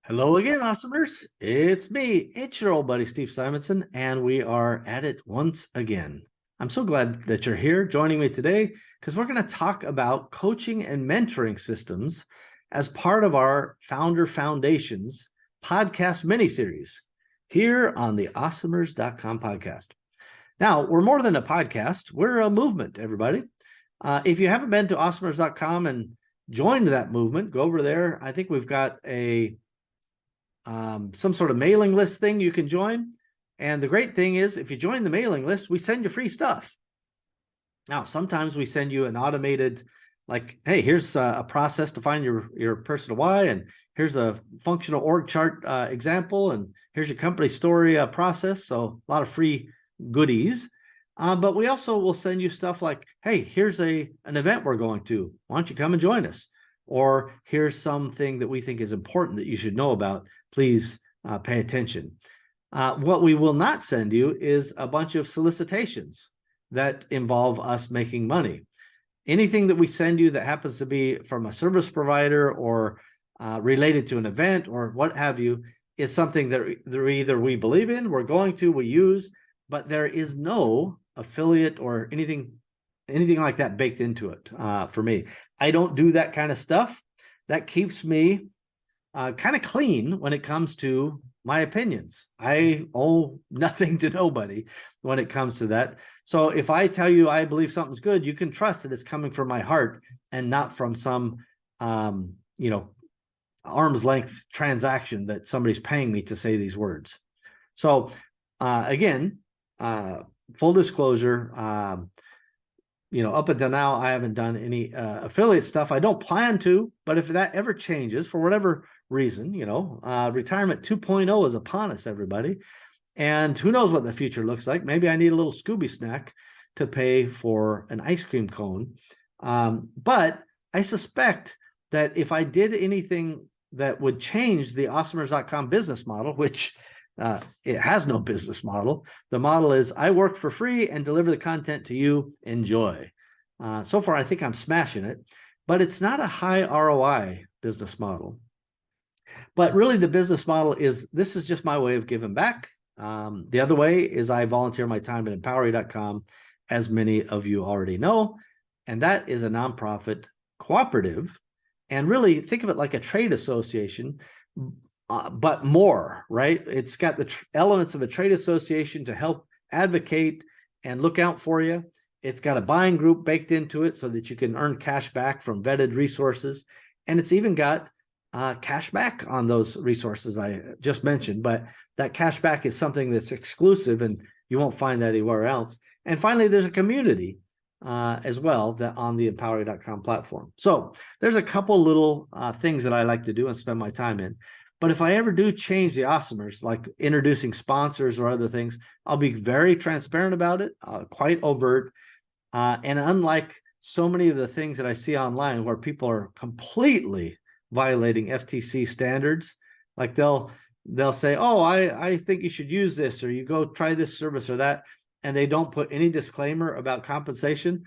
Hello again, awesomers. It's me. It's your old buddy, Steve Simonson, and we are at it once again. I'm so glad that you're here joining me today because we're going to talk about coaching and mentoring systems as part of our Founder Foundations podcast miniseries here on the awesomers.com podcast. Now, we're more than a podcast. We're a movement, everybody. If you haven't been to awesomers.com and joined that movement, go over there. I think we've got some sort of mailing list thing you can join. And the great thing is, if you join the mailing list, we send you free stuff. Now, sometimes we send you an automated, like, hey, here's a process to find your personal why, and here's a functional org chart example, and here's your company story process. So a lot of free goodies. But we also will send you stuff like, hey, here's an event we're going to. Why don't you come and join us? Or here's something that we think is important that you should know about. Please pay attention. What we will not send you is a bunch of solicitations that involve us making money. Anything that we send you that happens to be from a service provider or related to an event or what have you is something that either we believe in, we use, but there is no affiliate or anything like that baked into it for me. I don't do that kind of stuff. That keeps me kind of clean when it comes to my opinions. I owe nothing to nobody when it comes to that. So if I tell you I believe something's good, you can trust that it's coming from my heart and not from some, arm's length transaction that somebody's paying me to say these words. So again, full disclosure, up until now, I haven't done any affiliate stuff. I don't plan to, but if that ever changes for whatever reason, retirement 2.0 is upon us, everybody. And who knows what the future looks like. Maybe I need a little Scooby snack to pay for an ice cream cone. But I suspect that if I did anything that would change the awesomers.com business model, which it has no business model. The model is I work for free and deliver the content to you. Enjoy. So far, I think I'm smashing it, but it's not a high ROI business model. But really, the business model is this is just my way of giving back. The other way is I volunteer my time at empowery.com, as many of you already know, and that is a nonprofit cooperative. And really, think of it like a trade association. But more, right? It's got the elements of a trade association to help advocate and look out for you. It's got a buying group baked into it so that you can earn cash back from vetted resources. And it's even got cash back on those resources I just mentioned. But that cash back is something that's exclusive and you won't find that anywhere else. And finally, there's a community as well that on the empowery.com platform. So there's a couple little things that I like to do and spend my time in. But if I ever do change the awesomers, like introducing sponsors or other things, I'll be very transparent about it, quite overt. And unlike so many of the things that I see online where people are completely violating FTC standards, like they'll say, oh, I think you should use this, or you go try this service or that, and they don't put any disclaimer about compensation.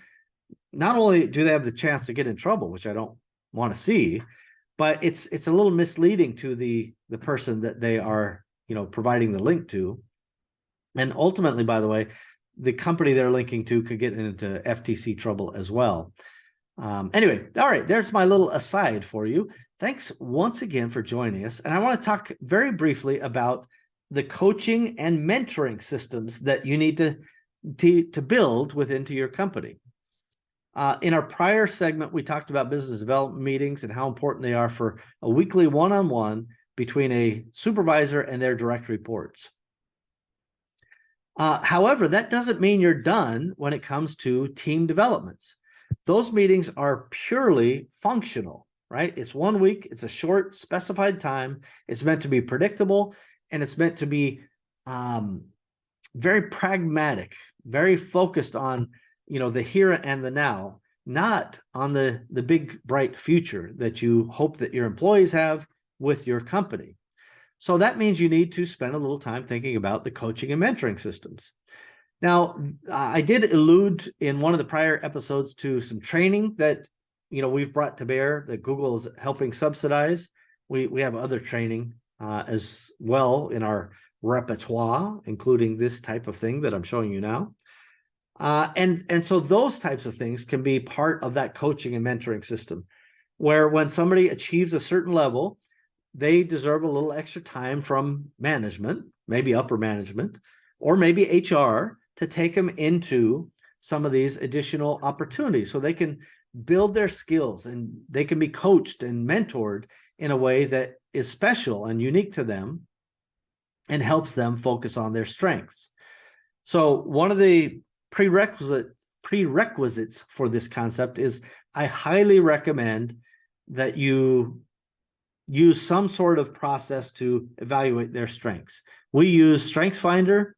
Not only do they have the chance to get in trouble, which I don't want to see, but it's a little misleading to the person that they are, providing the link to. And ultimately, by the way, the company they're linking to could get into FTC trouble as well. Anyway, all right, there's my little aside for you. Thanks once again for joining us. And I want to talk very briefly about the coaching and mentoring systems that you need to build within your company. In our prior segment, we talked about business development meetings and how important they are for a weekly one-on-one between a supervisor and their direct reports. However, that doesn't mean you're done when it comes to team developments. Those meetings are purely functional, right? It's 1 week. It's a short specified time. It's meant to be predictable, and it's meant to be very pragmatic, very focused on the here and the now, not on the big, bright future that you hope that your employees have with your company. So that means you need to spend a little time thinking about the coaching and mentoring systems. Now, I did allude in one of the prior episodes to some training that we've brought to bear that Google is helping subsidize. We have other training as well in our repertoire, including this type of thing that I'm showing you now. And so those types of things can be part of that coaching and mentoring system, where when somebody achieves a certain level, they deserve a little extra time from management, maybe upper management, or maybe HR, to take them into some of these additional opportunities so they can build their skills and they can be coached and mentored in a way that is special and unique to them and helps them focus on their strengths. So one of the prerequisites for this concept is I highly recommend that you use some sort of process to evaluate their strengths. We use StrengthsFinder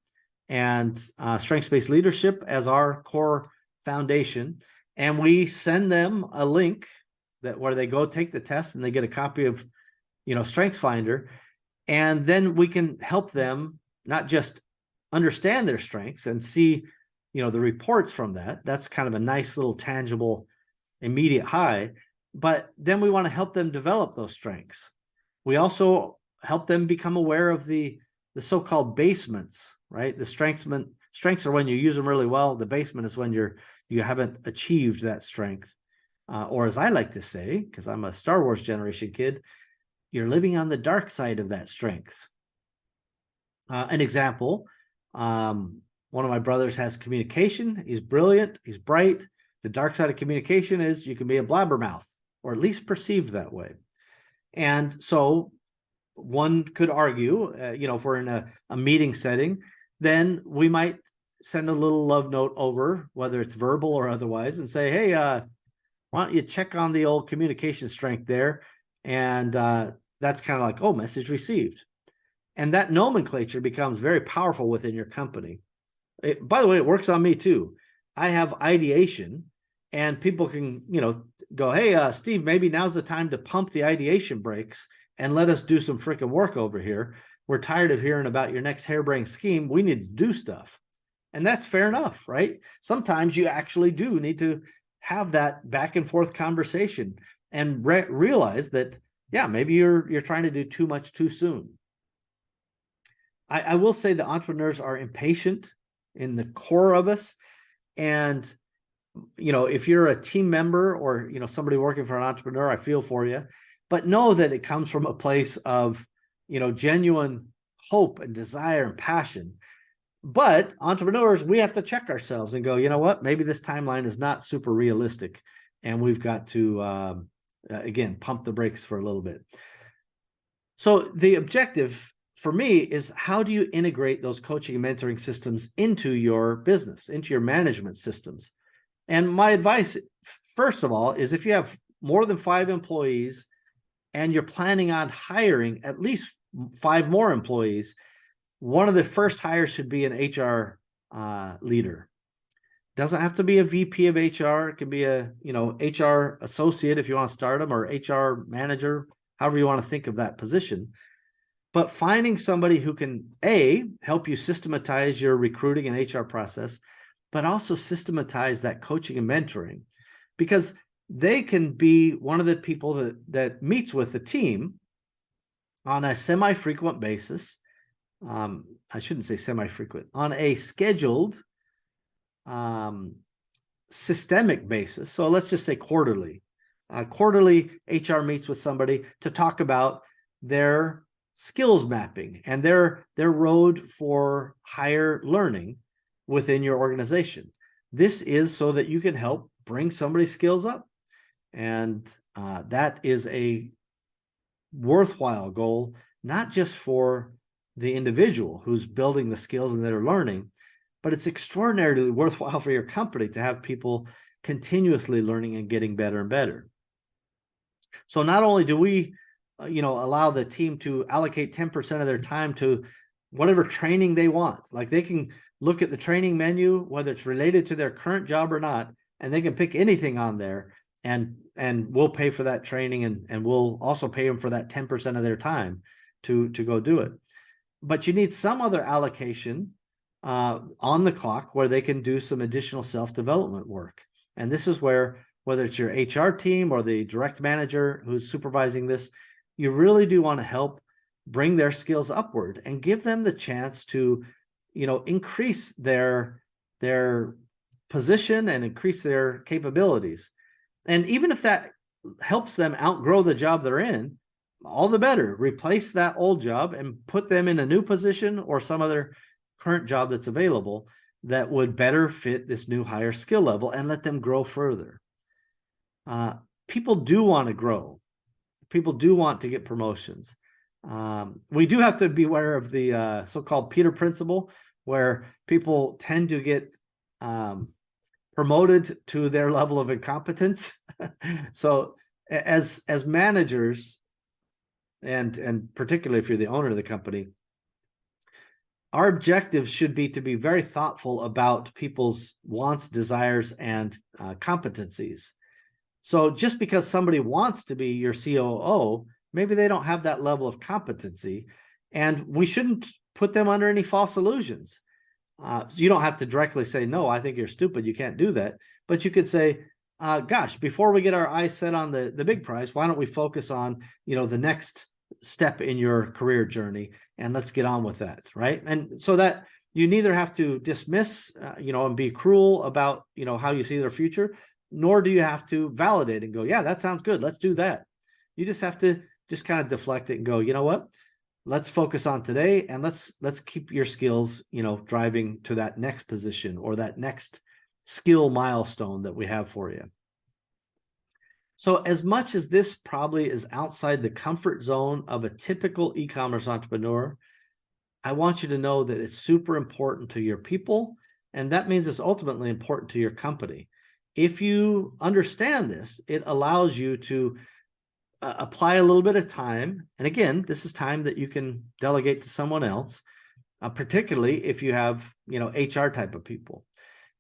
and strengths-based leadership as our core foundation, and we send them a link that where they go take the test and they get a copy of StrengthsFinder, and then we can help them not just understand their strengths and see the reports from that. That's kind of a nice little tangible immediate high, but then we want to help them develop those strengths. We also help them become aware of the so-called basements, right? The strengths are when you use them really well. The basement is when you haven't achieved that strength. Or as I like to say, because I'm a Star Wars generation kid, you're living on the dark side of that strength. An example, one of my brothers has communication. He's brilliant. He's bright. The dark side of communication is you can be a blabbermouth, or at least perceived that way. And so one could argue, if we're in a meeting setting, then we might send a little love note over, whether it's verbal or otherwise, and say, hey, why don't you check on the old communication strength there? And that's kind of like, oh, message received. And that nomenclature becomes very powerful within your company. By the way, it works on me too. I have ideation, and people can, go, hey, Steve, maybe now's the time to pump the ideation brakes and let us do some freaking work over here. We're tired of hearing about your next harebrained scheme. We need to do stuff. And that's fair enough, right? Sometimes you actually do need to have that back and forth conversation and realize that, yeah, maybe you're trying to do too much too soon. I will say that entrepreneurs are impatient in the core of us. And, if you're a team member or, somebody working for an entrepreneur, I feel for you, but know that it comes from a place of, genuine hope and desire and passion. But entrepreneurs, we have to check ourselves and go, you know what, maybe this timeline is not super realistic. And we've got to, again, pump the brakes for a little bit. So the objective for me is, how do you integrate those coaching and mentoring systems into your business, into your management systems? And my advice, first of all, is if you have more than 5 employees and you're planning on hiring at least 5 more employees, one of the first hires should be an HR leader. Doesn't have to be a VP of HR. It can be a HR associate if you want to start them, or HR manager, however you want to think of that position. But finding somebody who can, A, help you systematize your recruiting and HR process, but also systematize that coaching and mentoring, because they can be one of the people that meets with the team on a semi-frequent basis. I shouldn't say semi-frequent, on a scheduled systemic basis. So let's just say quarterly. Quarterly, HR meets with somebody to talk about their skills mapping and their road for higher learning within your organization. This is so that you can help bring somebody's skills up. And that is a worthwhile goal, not just for the individual who's building the skills and they're learning, but it's extraordinarily worthwhile for your company to have people continuously learning and getting better and better. So not only do we allow the team to allocate 10% of their time to whatever training they want, like they can look at the training menu, whether it's related to their current job or not, and they can pick anything on there, and we'll pay for that training, and we'll also pay them for that 10% of their time to go do it. But you need some other allocation on the clock where they can do some additional self-development work. And this is where, whether it's your HR team or the direct manager who's supervising this, you really do want to help bring their skills upward and give them the chance to, increase their position and increase their capabilities. And even if that helps them outgrow the job they're in, all the better. Replace that old job and put them in a new position or some other current job that's available that would better fit this new higher skill level, and let them grow further. People do want to grow. People do want to get promotions. We do have to be aware of the so-called Peter principle, where people tend to get promoted to their level of incompetence. So as managers, and particularly if you're the owner of the company, our objective should be to be very thoughtful about people's wants, desires, and competencies. So just because somebody wants to be your COO, maybe they don't have that level of competency, and we shouldn't put them under any false illusions. You don't have to directly say, no, I think you're stupid, you can't do that. But you could say, gosh, before we get our eyes set on the big prize, why don't we focus on, the next step in your career journey, and let's get on with that, right? And so that you neither have to dismiss, and be cruel about, how you see their future, nor do you have to validate and go, yeah, that sounds good, let's do that. You just have to just kind of deflect it and go, you know what? Let's focus on today, and let's keep your skills, driving to that next position or that next skill milestone that we have for you. So as much as this probably is outside the comfort zone of a typical e-commerce entrepreneur, I want you to know that it's super important to your people, and that means it's ultimately important to your company. If you understand this, it allows you to apply a little bit of time. And again, this is time that you can delegate to someone else, particularly if you have, HR type of people.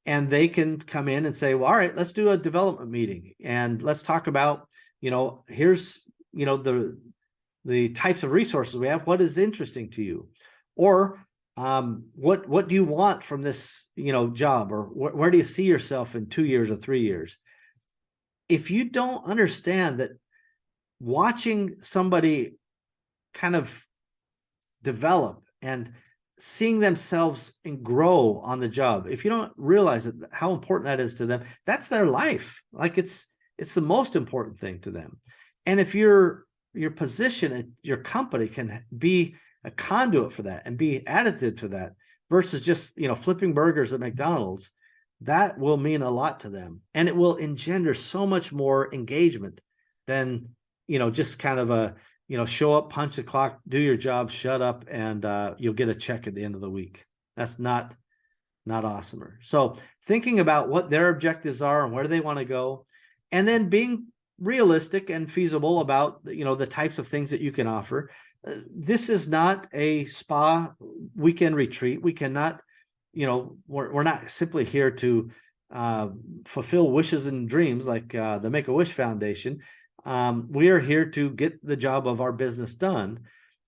And they can come in and say, well, all right, let's do a development meeting, and let's talk about, here's, the types of resources we have. What is interesting to you? Or what do you want from this, job? Or where do you see yourself in 2 years or 3 years? If you don't understand that watching somebody kind of develop and seeing themselves and grow on the job, if you don't realize it, how important that is to them, that's their life. Like it's the most important thing to them. And if your position at your company can be a conduit for that and be additive to that versus just, flipping burgers at McDonald's, that will mean a lot to them. And it will engender so much more engagement than, just kind of a, show up, punch the clock, do your job, shut up, and you'll get a check at the end of the week. That's not awesomer. So thinking about what their objectives are and where they want to go, and then being realistic and feasible about, the types of things that you can offer. This is not a spa weekend retreat. We cannot, we're not simply here to fulfill wishes and dreams like the Make-A-Wish Foundation. We are here to get the job of our business done,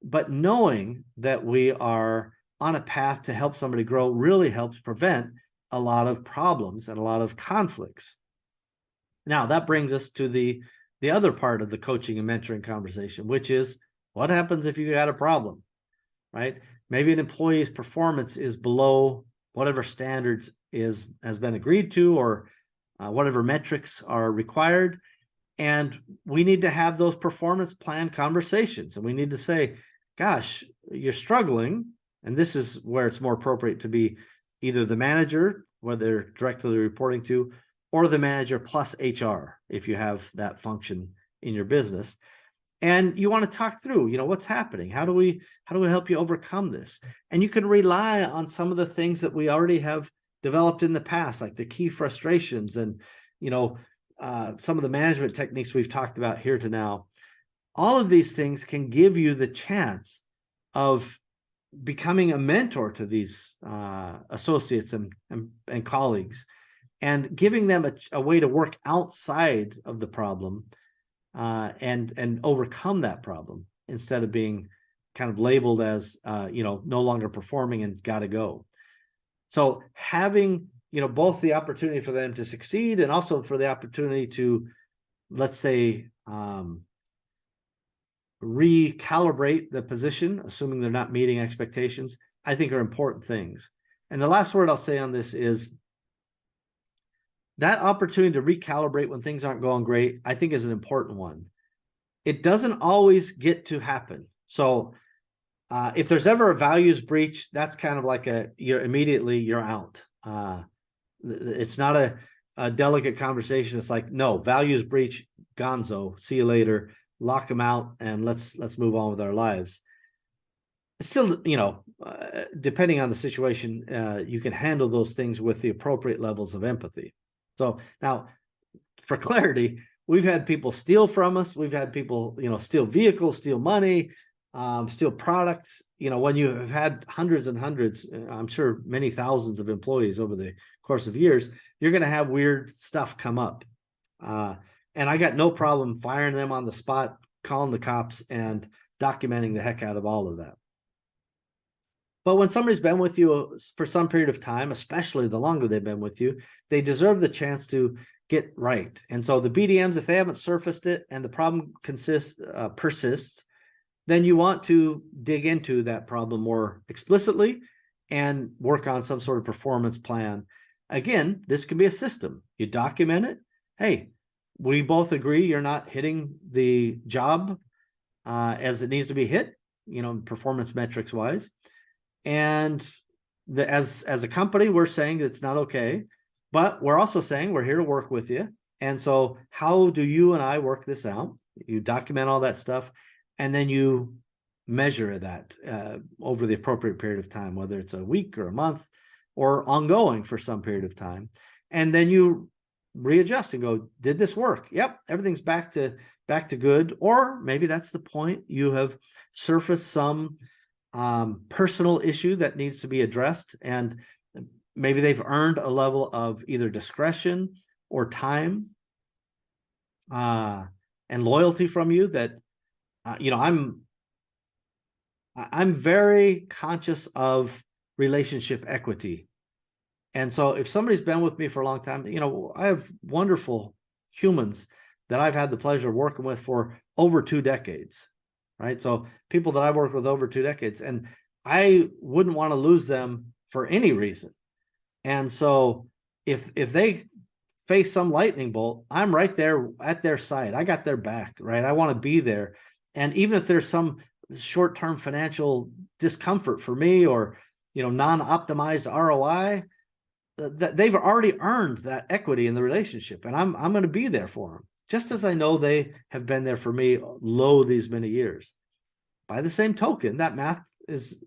but knowing that we are on a path to help somebody grow really helps prevent a lot of problems and a lot of conflicts. Now, that brings us to the other part of the coaching and mentoring conversation, which is what happens if you got a problem, right? Maybe an employee's performance is below whatever standards has been agreed to, or whatever metrics are required. And we need to have those performance plan conversations. And we need to say, gosh, you're struggling. And this is where it's more appropriate to be either the manager, where they're directly reporting to, or the manager plus HR, if you have that function in your business. And you want to talk through, what's happening? How do we help you overcome this? And you can rely on some of the things that we already have developed in the past, like the key frustrations and, some of the management techniques we've talked about here to now. All of these things can give you the chance of becoming a mentor to these associates and colleagues, and giving them a way to work outside of the problem and overcome that problem, instead of being kind of labeled as no longer performing and got to go. So having both the opportunity for them to succeed and also for the opportunity to, let's say, recalibrate the position, assuming they're not meeting expectations, I think are important things. And the last word I'll say on this is that opportunity to recalibrate when things aren't going great, I think is an important one. It doesn't always get to happen. So if there's ever a values breach, that's kind of like you're out. It's not a delicate conversation. It's like, no, values breach, gonzo, see you later, lock them out, and let's move on with our lives. Still, depending on the situation, you can handle those things with the appropriate levels of empathy. So now, for clarity, we've had people steal from us. We've had people, steal vehicles, steal money, steal products. When you have had hundreds and hundreds, I'm sure many thousands of employees over the course of years, you're going to have weird stuff come up. And I got no problem firing them on the spot, calling the cops, and documenting the heck out of all of that. But when somebody's been with you for some period of time, especially the longer they've been with you, they deserve the chance to get right. And so the BDMs, if they haven't surfaced it and the problem persists, then you want to dig into that problem more explicitly and work on some sort of performance plan. Again, this can be a system. You document it. Hey, we both agree you're not hitting the job as it needs to be hit, performance metrics wise. And as a company, we're saying it's not okay, but we're also saying we're here to work with you. And so how do you and I work this out? You document all that stuff, and then you measure that over the appropriate period of time, whether it's a week or a month or ongoing for some period of time. And then you readjust and go, did this work? Yep, everything's back to good. Or maybe that's the point. You have surfaced some personal issue that needs to be addressed, and maybe they've earned a level of either discretion or time and loyalty from you that I'm very conscious of relationship equity. And so if somebody's been with me for a long time, I have wonderful humans that I've had the pleasure of working with for over 2 decades. Right. So people that I've worked with over 2 decades, and I wouldn't want to lose them for any reason. And so if they face some lightning bolt, I'm right there at their side. I got their back, right? I want to be there. And even if there's some short-term financial discomfort for me or, non-optimized ROI, that they've already earned that equity in the relationship. And I'm going to be there for them, just as I know they have been there for me these many years. By the same token, that math is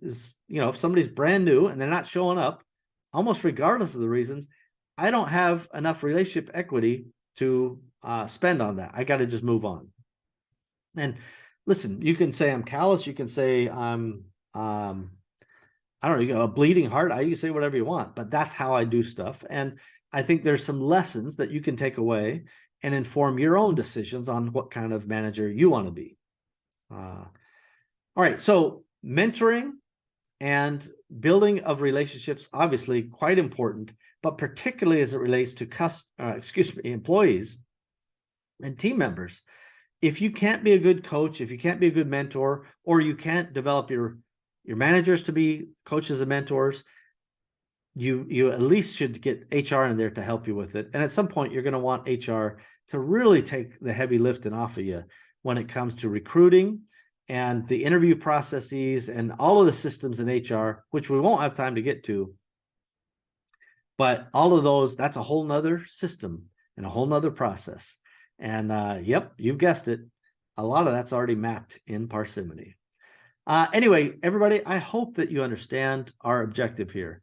if somebody's brand new and they're not showing up, almost regardless of the reasons, I don't have enough relationship equity to spend on that. I got to just move on. And listen, you can say I'm callous. You can say I'm, I don't know, a bleeding heart. You can say whatever you want, but that's how I do stuff. And I think there's some lessons that you can take away and inform your own decisions on what kind of manager you want to be. All right, so mentoring and building of relationships, obviously quite important, but particularly as it relates to employees and team members. If you can't be a good coach, if you can't be a good mentor, or you can't develop your managers to be coaches and mentors, you at least should get HR in there to help you with it. And at some point, you're going to want HR to really take the heavy lifting off of you when it comes to recruiting and the interview processes and all of the systems in HR, which we won't have time to get to. But all of those, that's a whole nother system and a whole nother process. And yep, you've guessed it. A lot of that's already mapped in Parsimony. Anyway, everybody, I hope that you understand our objective here.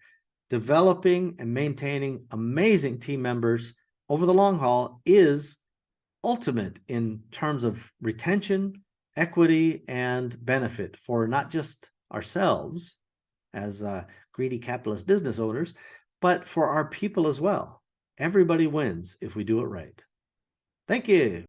Developing and maintaining amazing team members over the long haul is ultimate in terms of retention, equity, and benefit for not just ourselves as greedy capitalist business owners, but for our people as well. Everybody wins if we do it right. Thank you.